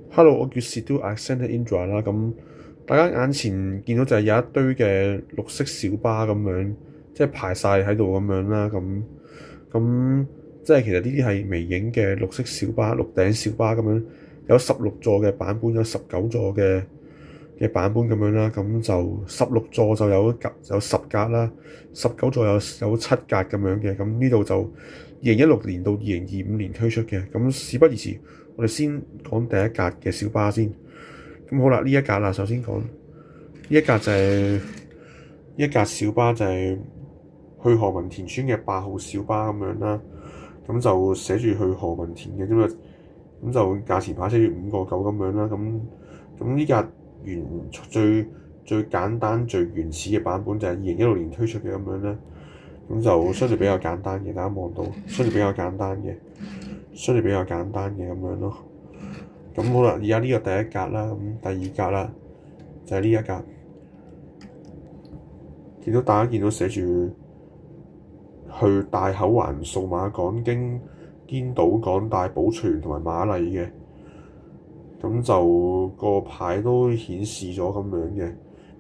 Hello，我叫 Sidhu Alexander Indra 啦。咁大家眼前見到就係有一堆嘅綠色小巴咁樣，即係排晒喺度咁樣啦。咁即係其實呢啲係微型嘅綠色小巴、綠頂小巴咁樣，有16座嘅版本，有19座嘅版本咁樣啦。咁就16座就有10格啦，19座有7格咁樣嘅。咁呢度就2016年到2025年推出嘅。咁事不宜遲，我哋先講第一格嘅小巴先。咁好啦，呢一格啦，首先講呢一格就係呢一格小巴就係去何文田村嘅8號小巴咁樣啦。咁就寫住去何文田嘅，咁就價錢牌寫住5.9咁樣啦。咁呢格最簡單最原始嘅版本就係2016年推出嘅咁樣啦。咁就相對比較簡單嘅，大家望到相對比較簡單嘅咁樣咯。咁好啦，而家呢個第一格啦，咁第二格啦，就係呢一格。大家見到寫住去大口環、數碼港、經堅道港、大埔翠園同埋瑪麗嘅，咁就個牌都顯示咗咁樣嘅，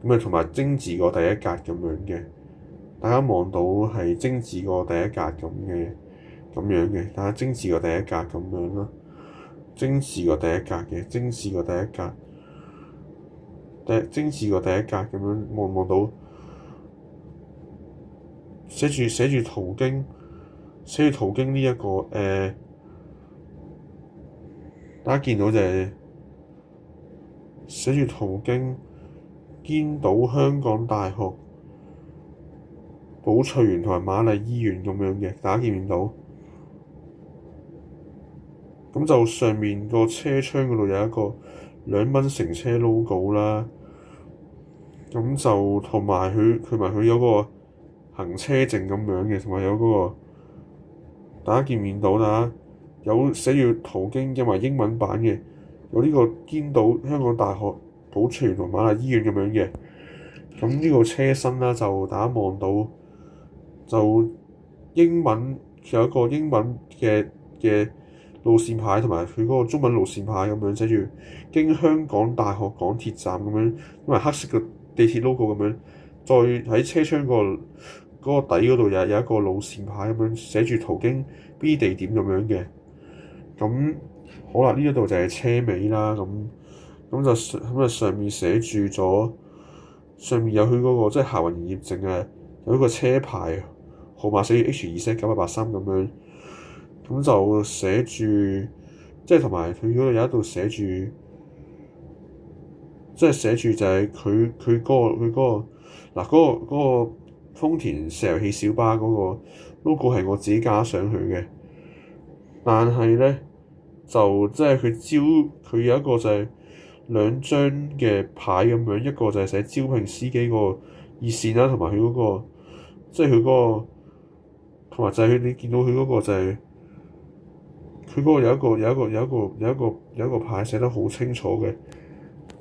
咁啊同埋精緻過第一格咁樣嘅。大家望到係精緻過第一格咁樣嘅，大家精緻過第一格咁樣咯，精緻過第一格嘅，精緻過第一格，精緻過第一格咁樣望到。寫住途經呢一個大家見到就係寫住途經堅道香港大學、寶翠園同埋瑪麗醫院咁樣嘅，大家見唔見到？咁就上面個車窗嗰度有一個2蚊乘車 logo 啦，咁就同埋佢有個行車證咁樣嘅，同埋有嗰個大家見唔見到？大家有寫住途經，因為英文版嘅，有呢個堅道香港大學、寶翠園同瑪麗醫院咁樣嘅。咁呢個車身啦，就大家望到就英文有一個英文嘅路線牌，同埋佢嗰個中文路線牌咁樣寫住經香港大學港鐵站咁樣，因為黑色嘅地鐵 logo 咁樣，再喺車窗嗰個底嗰度有一個路線牌咁樣寫住途經 B 地點咁樣嘅。咁好啦，呢一度就係車尾啦。咁上面寫住咗，上面有佢嗰個即係客運營業證啊，有一個車牌號碼寫住 H2Z9883咁樣。咁就寫住，即係同埋佢嗰度有一度寫住，即係寫住就係佢嗰個嗱嗰個豐田石油氣小巴嗰個 logo 係我自己加上去嘅，但係咧就即係佢有一個就係2張嘅牌咁樣，一個就係寫招聘司機個熱線啦，同埋佢嗰個即係佢嗰個，同埋就係你見到佢嗰個就係。佢嗰個有一個牌寫得好清楚嘅，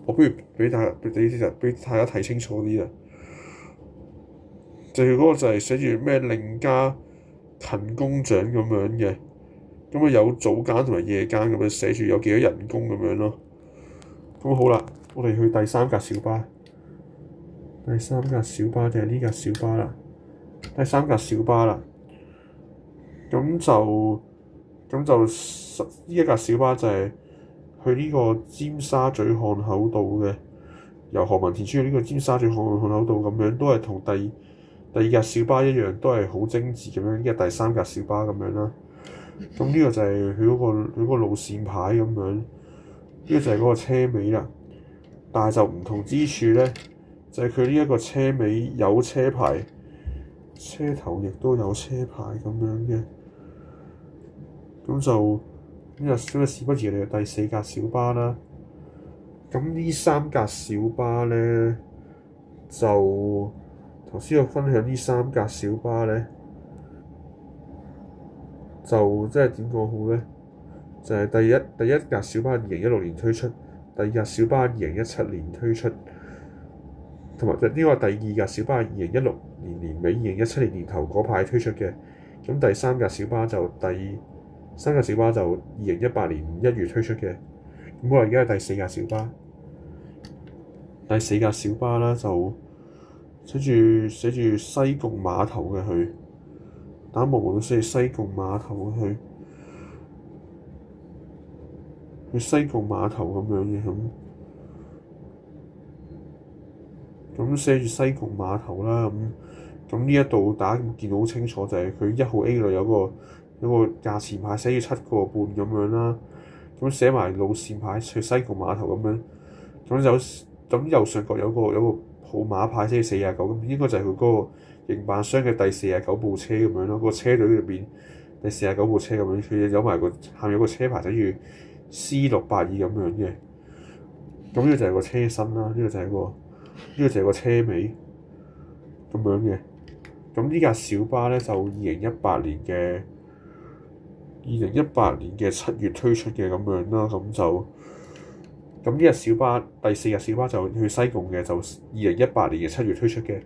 我不如俾大家睇清楚啲啊！就係嗰個就係寫住咩另加勤工獎咁樣嘅，咁啊有早間同埋夜間咁樣寫住有幾多人工咁樣咯。咁好啦，我哋去第三格小巴。第三格小巴就係呢格小巴啦。第三格小巴啦，咁就呢一格小巴就係去呢個尖沙咀漢口道嘅，由何文田村去呢個尖沙咀漢口道咁樣，都係同第二格小巴一樣，都係好精緻咁樣。呢個第三格小巴咁樣啦。咁呢個就係佢嗰個路線牌咁樣，呢個就係嗰個車尾啦。但係就唔同之處咧，就係佢呢一個車尾有車牌，車頭亦都有車牌咁樣嘅。咁就事不宜遲嚟第4格小巴啦。咁呢3格小巴咧，就頭先我分享呢3格小巴咧，就即係點講好咧？就係第一格小巴2016年推出，第二格小巴2017年推出，同埋呢個第二格小巴2016年年尾、2017年年頭嗰排推出嘅。咁第三格小巴就2018年1月推出嘅。咁我而家係第四架小巴，第四架小巴啦，就寫住西貢碼頭嘅去，打望望到寫住西貢碼頭去西貢碼頭咁樣嘅咁寫住西貢碼頭啦，咁呢一度大家見到好清楚，就係佢1號 A 度有個價錢牌寫住7.5咁樣啦，咁寫埋路線牌去西貢碼頭咁樣，咁右上角有個號碼牌寫住49，咁應該就係佢嗰個營辦商嘅第49部車咁樣咯，個車隊入邊第49部車咁樣，佢有埋下面有個車牌寫住 C682咁樣嘅，咁呢個就係個車身啦，呢個就係個車尾咁樣嘅。咁呢架小巴咧就2018年嘅7月推出嘅咁樣啦，咁呢架小巴第四架小巴就去西貢嘅，就2018年嘅7月推出嘅。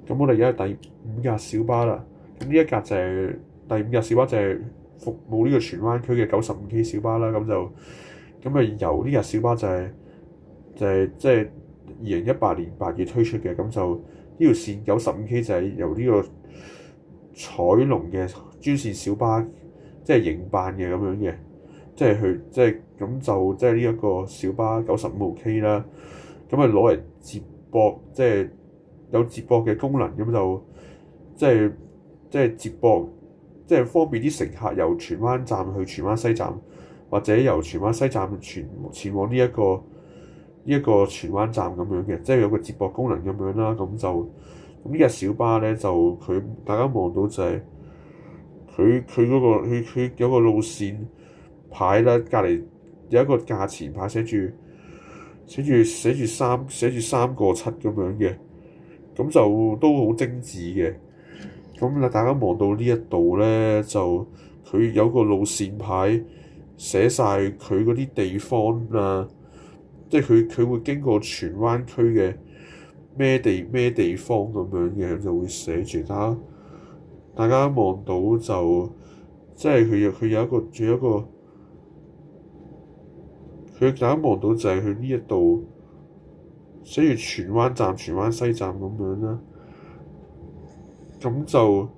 咁我哋而家係第五架小巴啦，咁呢一架就係第五架小巴就係服務呢個荃灣區嘅95K 小巴啦，咁由呢架小巴就係即係2018年8月推出嘅，咁就呢條線95K就係由呢個彩龍嘅專線小巴即係營辦嘅咁樣嘅，即係呢一個小巴95K 啦，咁攞嚟接駁，即係有接駁嘅功能，咁就即係接駁，即係方便啲乘客由荃灣站去荃灣西站，或者由荃灣西站前往呢一個荃灣站咁樣嘅，即係有個接駁功能咁樣啦。咁呢架小巴咧就大家望到就係佢有個路線牌啦，隔離有一個價錢牌寫住3個7咁樣嘅，咁就都好精緻嘅。咁大家望到呢一度咧，就佢有個路線牌寫晒佢嗰啲地方啊，即係佢會經過荃灣區嘅咩地方咁樣嘅，就會寫住大家望到就即係佢有一個，仲有一個大家望到就係佢呢一度寫住荃灣站、荃灣西站咁樣啦。咁就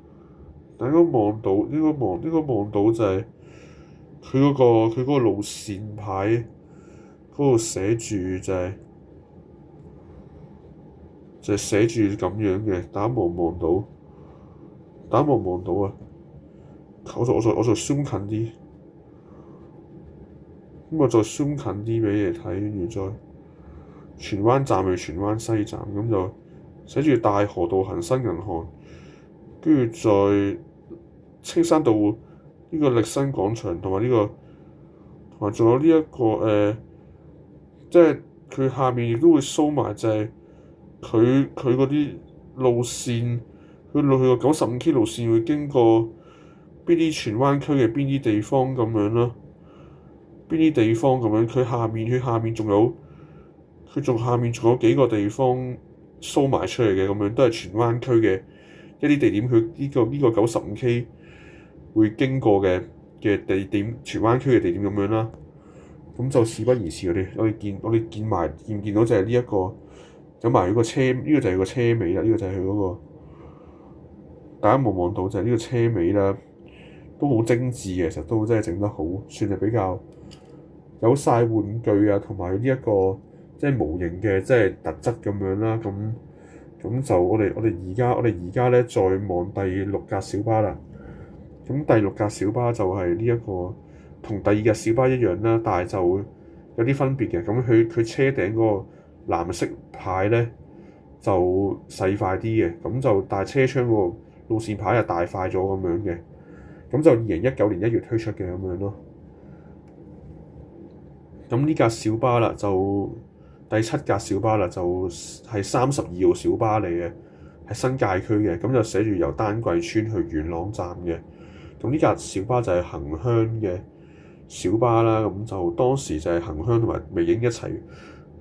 大家望到應該望到就係佢嗰個路線牌嗰度寫住就係寫住咁樣嘅，大家望到啊！我就 zoom 近啲，咁我再 zoom近啲俾你睇，跟住再荃灣站去荃灣西站，咁就寫住大河道恒生銀行，跟住在青山道呢個力新廣場同埋仲有呢一個即係佢下面亦都會 show 埋就係佢嗰啲路線，佢個95K 路線會經過邊啲荃灣區嘅邊啲地方咁樣啦，佢下面仲有幾個地方 show 埋出嚟嘅，咁樣都係荃灣區嘅一啲地點，佢呢個95K 會經過嘅地點，荃灣區嘅地點咁樣啦。咁就事不宜遲，我哋見到就係呢一個有埋佢個車，呢個就係個車尾啦，呢個就係佢嗰個大家望到就係呢個車尾啦，都好精緻嘅，其實都真係整得好，算係比較有晒玩具啊，同埋呢一個即係模型嘅即係特質咁樣啦。咁就我哋而家咧再望第六架小巴啦。咁第六架小巴就係呢一個同第二架小巴一樣啦，但係就有啲分別嘅。咁佢車頂嗰個藍色牌咧就細塊啲嘅，咁就但係車窗個路線牌又大塊咗咁樣嘅。咁就2019年1月推出嘅咁樣咯。咁呢架小巴啦，就第7架小巴啦，就係32號小巴嚟嘅，係新界區嘅。咁就寫住由丹桂村去元朗站嘅。咁呢架小巴就係恒香嘅小巴啦。咁就當時就係恒香同埋微影一齊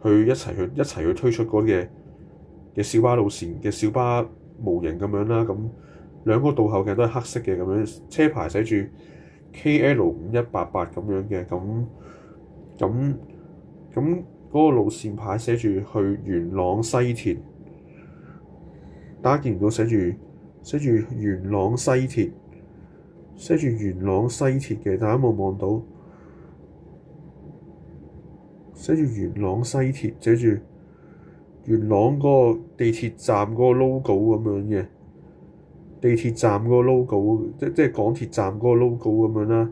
去推出嗰啲嘅小巴路線嘅小巴模型咁樣啦。咁兩個倒後鏡都係黑色嘅咁樣，車牌寫住KL 5188咁樣嘅。咁咁嗰個路線牌寫住去元朗西田，大家見唔到寫住元朗西田，寫住元朗西田嘅，大家有冇望到？寫住元朗西田，寫住元朗嗰個地鐵站嗰個 logo 咁樣嘅，地鐵站嗰個 logo，即係港鐵站嗰個 logo 咁樣啦。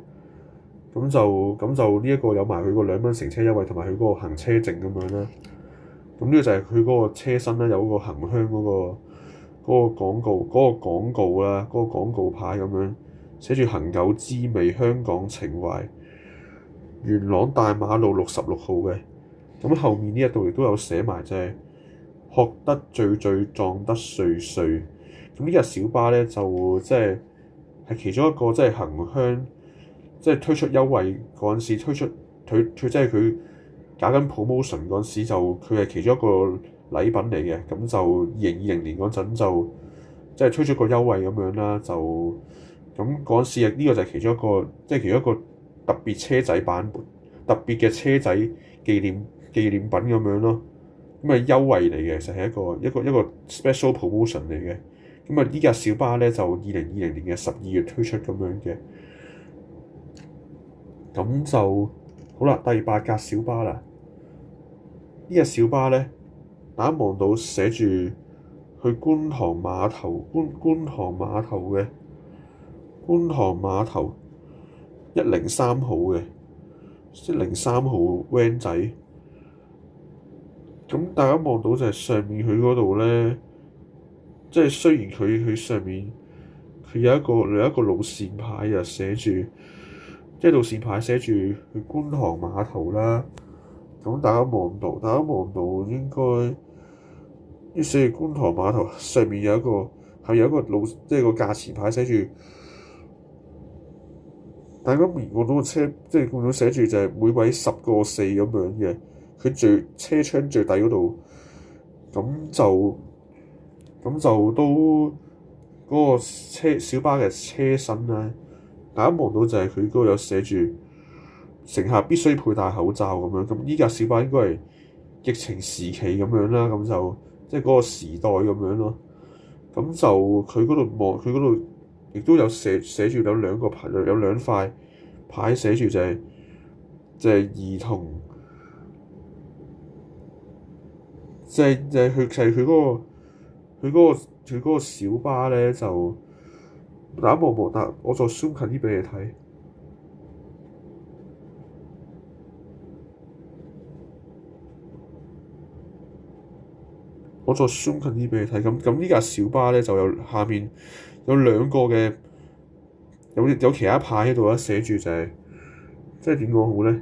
咁就呢一個有埋佢個2蚊乘車優惠同埋佢嗰個行車證咁樣啦。咁呢個就係佢嗰個車身啦，有個恒香嗰個廣告啦，嗰個廣告牌咁樣寫住恒久滋味香港情懷，元朗大馬路66號嘅。咁後面呢一度亦都有寫埋就係學得最最撞得碎碎。咁呢架小巴咧就即係其中一個即係恒香。即係推出優惠嗰陣時，即係佢搞緊 promotion 嗰陣時，就佢係其中一個禮品嚟嘅。咁就2020年嗰陣就即係推出個優惠咁樣啦。就咁嗰陣時呢個就係其中一個，即係其中一個特別車仔版本、特別嘅車仔紀念品咁樣咯。咁啊優惠嚟嘅，其實係一個 special promotion 嚟嘅。咁啊呢架小巴咧就2020年嘅12月推出咁樣嘅。咁就好啦，第8架小巴啦。呢架小巴咧，大家望到寫住去觀塘碼頭嘅觀塘碼頭103號嘅103號 van 仔。咁大家望到就係上面佢嗰度咧，即係雖然佢上面佢有一個路線牌啊，寫住。即係路線牌寫住去觀塘碼頭啦，咁大家望到應該寫住觀塘碼頭上面有一個路，即係個價錢牌寫住。大家望到個車，即係見到寫住就係每位10個4咁樣嘅，佢車窗最底嗰度，咁就都嗰個小巴嘅車身咧。大家望到就係佢嗰度有寫住乘客必須佩戴口罩咁樣。咁依架小巴應該係疫情時期咁樣啦，咁就即係嗰個時代咁樣咯。咁就佢嗰度亦都有寫住有2塊牌寫住就係兒童，佢嗰個小巴咧就。大家望，但我再 zoom 近啲俾你睇。咁呢架小巴咧就有下面有2個嘅有其他牌喺度啦，寫住就係即係點講好咧？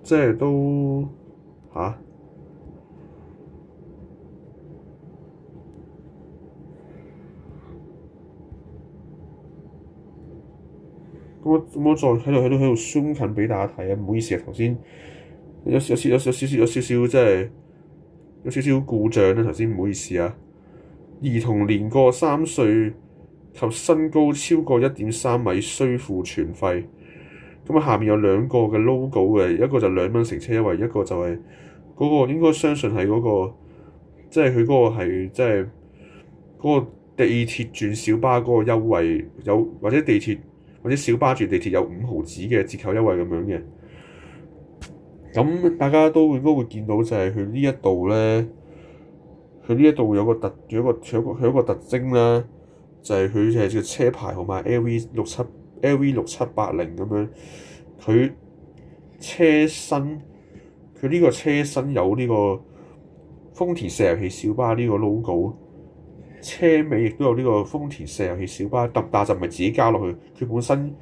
即係都嚇。我再喺度 zoom 近俾大家睇啊！唔好意思啊，頭先有少少即係有少少故障啦，頭先唔好意思啊。兒童年過3歲及身高超過1.3米需付全費。咁啊，下面有2個嘅 logo 嘅，一個就2蚊乘車優惠，一個就係嗰個應該相信係嗰個，即係佢嗰個係即係嗰個地鐵轉小巴嗰個優惠有，或者地鐵。或者小巴轉地鐵有5毫子嘅折扣優惠咁樣嘅。咁大家都應該會見到就係佢呢一度咧，佢呢一度有個特徵啦，就係佢係個車牌號碼 LV6780咁樣。佢呢個車身有呢個豐田石油氣小巴呢個 logo。車尾亦都有呢個豐田石油氣小巴，但就唔係自己加落去，佢本身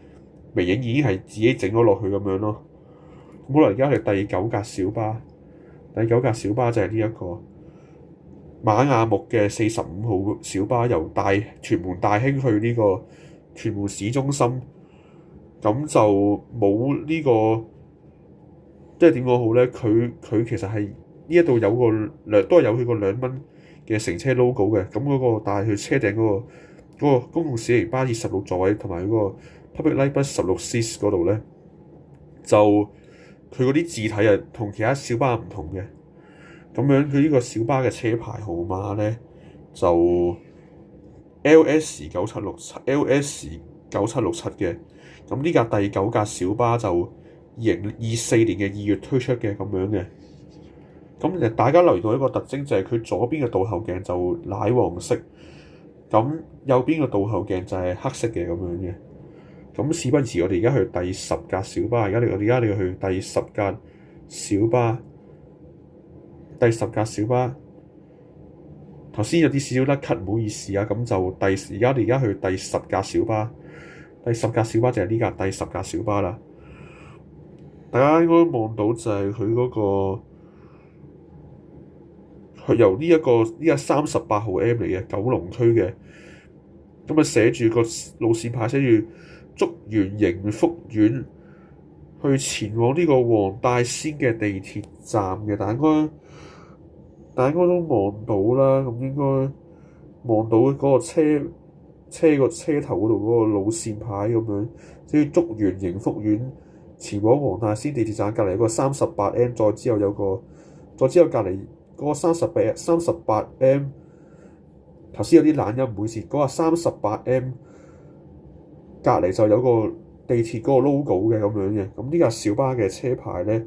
微影已經係自己整咗落去咁樣咯。好啦，而家係第9架小巴，第9架小巴就係呢一個馬雅木嘅45號小巴，由屯門大興去呢個屯門市中心。咁就冇呢個，即係點講好咧？佢其實係呢一度有都係有佢個2蚊嘅乘車 logo 嘅。咁嗰個但係佢車頂嗰個公共小型巴士16座位同埋嗰個 Public Light Bus 16C 嗰度咧，就佢嗰啲字體啊同其他小巴唔同嘅。咁樣佢呢個小巴嘅車牌號碼咧就 LS9767 嘅。咁呢架第9架小巴就2024年嘅2月推出嘅咁樣嘅。咁大家留意到一個特徵就係佢左邊嘅倒後鏡就奶黃色，咁右邊嘅倒後鏡就係黑色嘅咁樣嘅。咁事不宜遲，我哋而家去第10架小巴，我哋而家去第10架小巴。第10架小巴頭先有啲少少甩咳，唔好意思啊。咁就我哋而家去第10架小巴，第10架小巴就係呢架第10架小巴啦。大家應該望到就係佢嗰個。佢由呢個38號 M 嚟嘅九龍區嘅，咁啊寫住個路線牌寫住竹園迎福苑，去前往呢個黃大仙嘅地鐵站嘅，大家應該都望到啦。咁應該望到嗰個車個車頭嗰度嗰個路線牌咁樣，即係竹園迎福苑前往黃大仙地鐵站，隔離有個38M，再之後隔離。嗰個38M，頭先有啲懶音，唔好意思。嗰個38M隔離就有個地鐵嗰個 logo 嘅咁樣嘅。咁呢架小巴嘅車牌咧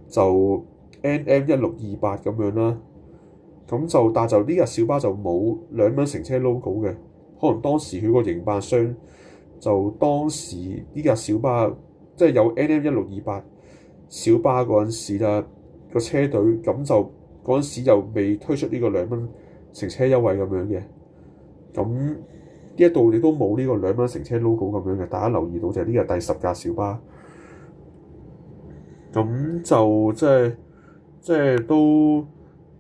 就 NM1628咁樣啦。但係呢架小巴就冇2蚊乘車 logo 嘅，可能當時佢個營辦商就當時呢架小巴即係有 NM1628小巴嗰陣時啦，個車隊咁就。嗰陣時就未推出呢個2蚊乘車優惠咁樣嘅，咁呢一度你都冇呢個2蚊乘車 logo 咁樣嘅，大家留意到就係呢個第10架小巴，咁就即係都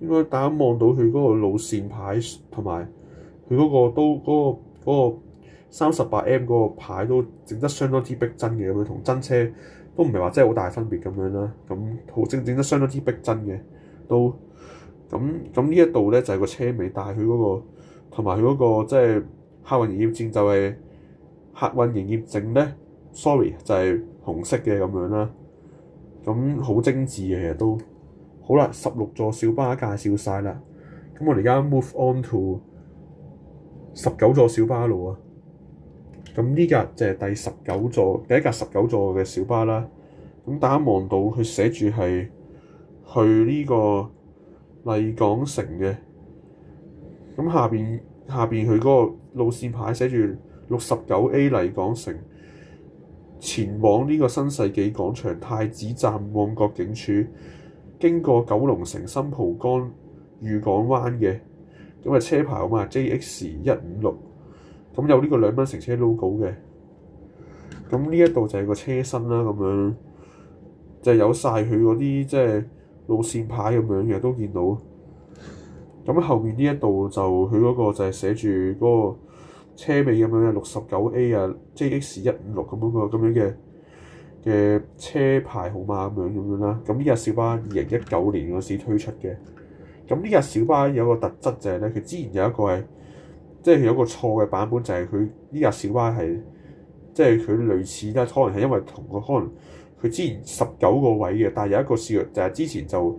應該大家望到佢嗰個路線牌同埋佢嗰個38M 嗰個牌都整得相當之逼真嘅咁樣，同真車都唔係話真係好大分別咁樣啦，咁好整得相當之逼真嘅都。咁呢一度咧就係個車尾，但係佢嗰個同埋佢嗰個即係客運營業證就係客運營業證咧 ，sorry 就係紅色嘅咁樣啦。咁好精緻嘅其實都好啦，16座小巴介紹晒啦。咁我哋而家 move on to 19座小巴路啊。咁呢架就係第一架19座嘅小巴啦。咁大家望到佢寫住係去呢個麗港城嘅，咁下邊佢嗰個路線牌寫住69A 麗港城，前往呢個新世紀廣場、太子站、旺角警署，經過九龍城、新蒲崗、裕港灣嘅，咁啊車牌號碼 JX156，咁有呢個2蚊乘車 logo 嘅，咁呢一度就係個車身啦，咁樣就有晒佢嗰啲即係路線牌咁樣嘅都見到，咁後面呢一度就佢嗰個就係寫住嗰個車尾咁樣嘅69A 啊 JX156咁樣嘅車牌號碼咁樣啦。咁呢架小巴2019年嗰時推出嘅。咁呢架小巴有個特質就係咧，佢之前有一個係即係有一個錯嘅版本，就係佢呢架小巴係即係佢類似啦，可能係因為同個可能。佢之前19個位嘅，但係有一個試就係之前就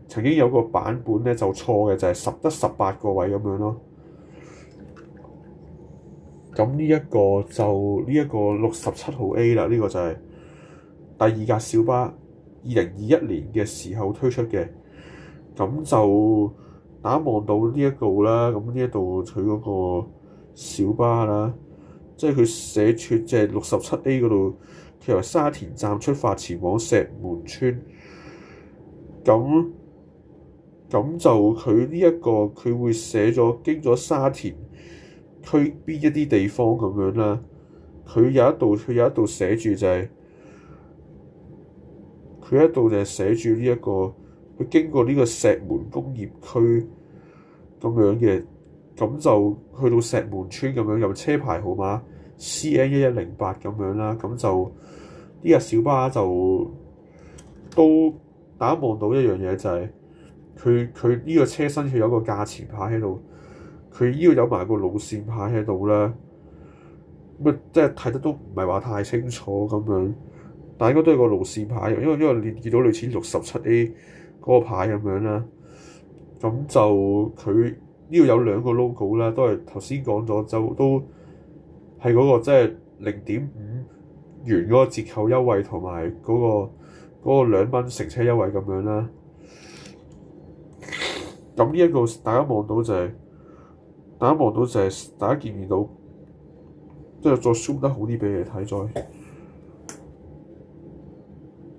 曾經有個版本咧就錯嘅，就係得18個位咁樣咯。咁呢一個就呢一個67號 A 啦，呢個就係第2架小巴2021年嘅時候推出嘅。咁就大家望到呢一度啦，咁呢一度佢嗰個小巴啦，即係佢寫出即係67A 嗰度。佢由沙田站出發前往石門村，咁就佢呢一個佢會寫咗經咗沙田區邊一啲地方咁樣啦。佢有一度寫住就係佢一度就係寫住呢一個佢經過呢個石門工業區咁樣嘅，咁就去到石門村咁樣，有車牌號碼 CN1108咁樣啦，咁就。呢架小巴就都大家望到一樣嘢就係佢呢個車身佢有個價錢牌喺度，佢呢個有埋個路線牌喺度啦。咁啊即係睇得都唔係話太清楚咁樣，但係應該都係個路線牌，因為你見到類似67A 嗰個牌咁樣啦。咁就佢呢度有兩個 logo 啦，都係頭先講咗，就都係嗰個即係0.5元嗰個折扣優惠同埋嗰個2蚊乘車優惠咁樣啦。咁呢一個大家望到就係、大家見唔見到？即係再 zoom 得好啲俾你睇，再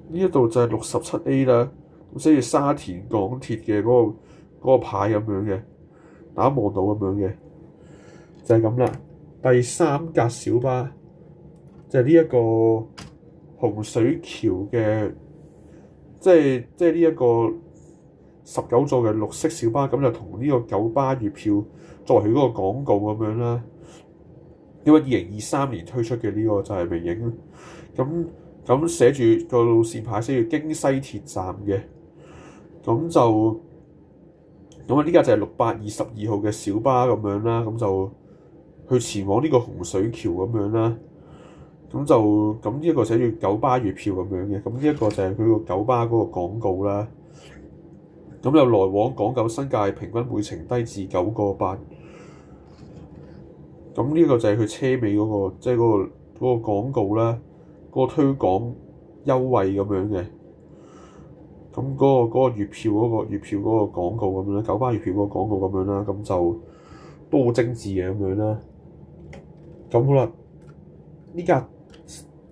呢一度就係67A啦，咁即係沙田港鐵嘅嗰個牌咁樣嘅，大家望到咁樣嘅就係咁啦。第三格小巴就係呢一個洪水橋嘅，即係呢一個19座嘅綠色小巴，咁就同呢個九巴月票作為佢嗰個廣告咁樣啦。因為2023年推出嘅呢個就係微影，咁寫住個路線牌寫住京西鐵站嘅，咁呢架就係622號嘅小巴咁樣啦，咁就去前往呢個洪水橋咁樣啦，咁呢一個寫住九巴月票咁樣嘅，咁呢一個就係佢個九巴嗰個廣告啦，咁有來往港九新界，平均每程低至9個8。咁呢個就係佢車尾嗰個，即係嗰個廣告啦，嗰個推廣優惠咁樣嘅。咁嗰個月票嗰個廣告咁樣啦，九巴月票嗰個廣告咁樣啦，咁就都好精緻嘅咁樣啦。咁好啦，呢架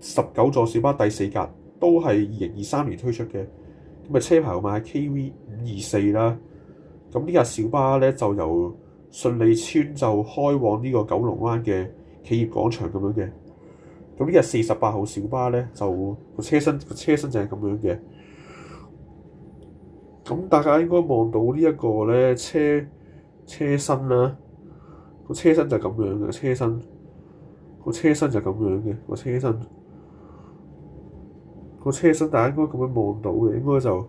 19座小巴第4格都係2023年推出嘅，咁啊車牌號碼係 KV524啦。咁呢架小巴咧就由順利村就開往呢個九龍灣嘅企業廣場咁樣嘅，咁呢個48號小巴咧就個車身就係咁樣嘅，咁大家應該望到呢一個咧車身啦，個車身就咁樣嘅，車身就咁樣嘅，個車身大家應該咁樣望到嘅，應該就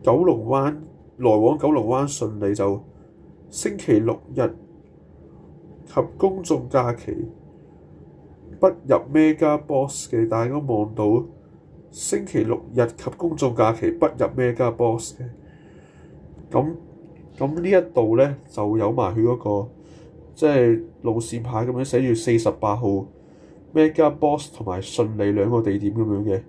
九龍灣來往九龍灣順利就星期六日及公眾假期不入 Mega Box 嘅，大家應該望到星期六日及公眾假期不入 Mega Box 嘅。咁呢一度咧就有埋佢嗰個即係路線牌咁樣寫住48號 Mega Box 同埋順利兩個地點咁樣嘅。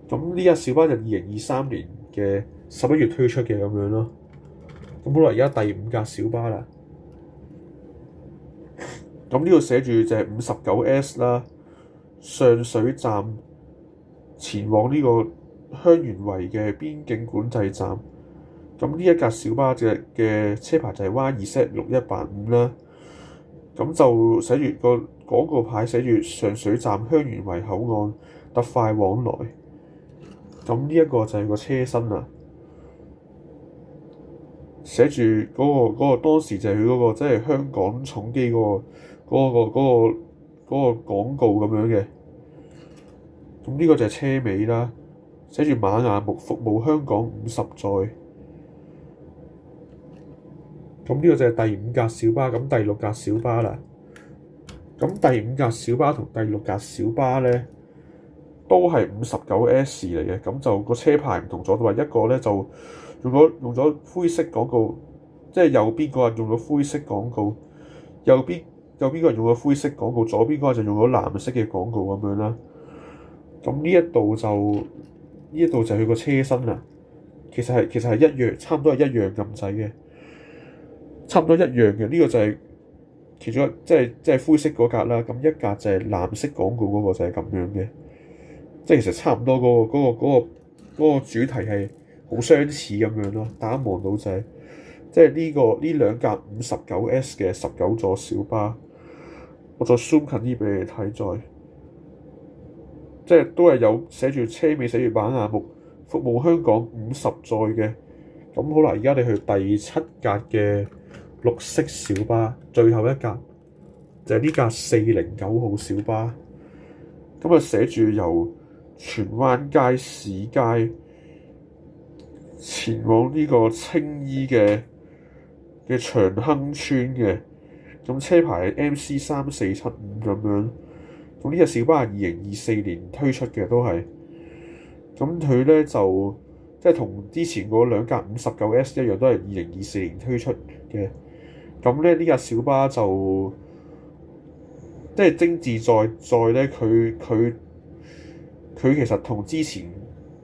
咁呢架小巴就2023年嘅11月推出嘅咁樣咯。咁好啦，而家第5架小巴啦。咁呢度寫住就係59S 啦，上水站前往呢個香園圍嘅邊境管制站。咁呢一架小巴嘅車牌就係 YZ6185啦。咁就寫住個廣告牌寫住上水站香園圍口岸特快往來。咁呢一個就係個車身啦。寫住嗰個當時就係佢嗰個即係香港重機嗰個廣告咁樣嘅。咁呢個就係車尾啦，寫住馬雅木服務香港50載。咁呢個就係第5架小巴，咁第6架小巴啦。咁第5架小巴同第6架小巴咧都係59S 嚟嘅，咁就個車牌唔同咗，話一個咧就用咗灰色廣告，即係右邊嗰個用咗灰色廣告，右邊嗰個用咗灰色廣告，左邊嗰個就用咗藍色嘅廣告咁樣啦。咁呢一度就係佢個車身啦。其實係一樣，差唔多係一樣咁滯嘅，差唔多一樣嘅。呢個就係其中一即係灰色嗰格啦。咁一格就係藍色廣告嗰個就係咁樣嘅，即係其實差唔多嗰個主題係好相似咁樣咯。大家望到就係即係呢兩架59S 嘅19座小巴，我再 zoom 近啲俾你睇，再即係都係有寫住車尾寫住馬雅木服務香港50載嘅。咁好啦，而家你去第7格嘅綠色小巴，最後一格就係呢架409號小巴。咁啊寫住由荃灣街市街前往呢個青衣嘅長亨村嘅。咁車牌係 MC3475咁樣。咁呢隻小巴係2024年推出嘅都係。咁佢咧就即係同之前嗰兩架59S 一樣，都係2024年推出嘅。咁咧呢架小巴就即係精緻在咧，佢其實同之前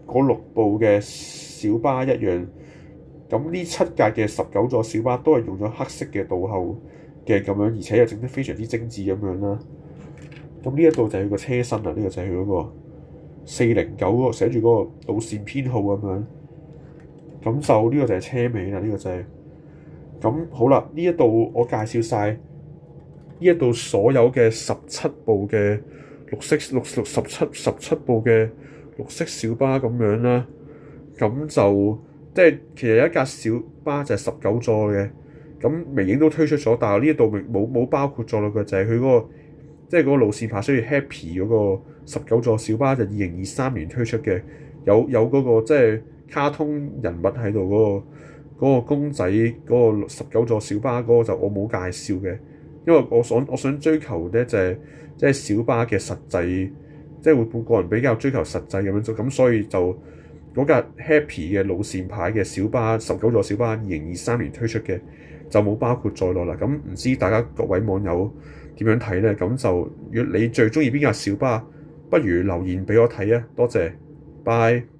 嗰6部嘅小巴一樣。咁呢7架嘅19座小巴都係用咗黑色嘅倒後嘅咁樣，而且又整得非常之精緻咁樣啦。咁呢一度就係佢個車身啦，呢個就係佢嗰個409嗰個寫住嗰個路線編號咁樣。咁就呢個就係車尾啦，呢個就係。咁好啦，呢一度我介紹晒呢一度所有嘅17部嘅17部嘅綠色小巴咁樣啦。咁就即係其實有一架小巴就係19座嘅，咁微影都推出咗，但係呢一度冇包括咗嘅就係佢嗰個即係嗰個路線牌，所以 Happy 嗰個19座小巴就2023年推出嘅，有嗰個即係卡通人物喺度嗰個公仔嗰個19座小巴嗰個就我冇介紹嘅，因為我想追求咧就係即係小巴嘅實際，即係會個人比較追求實際咁樣做，咁所以就嗰架 Happy 嘅路線牌嘅小巴19座小巴2023年推出嘅就冇包括在內啦。咁唔知大家各位網友點樣睇呢？咁就如果你最中意邊架小巴，不如留言俾我睇啊！多謝，拜。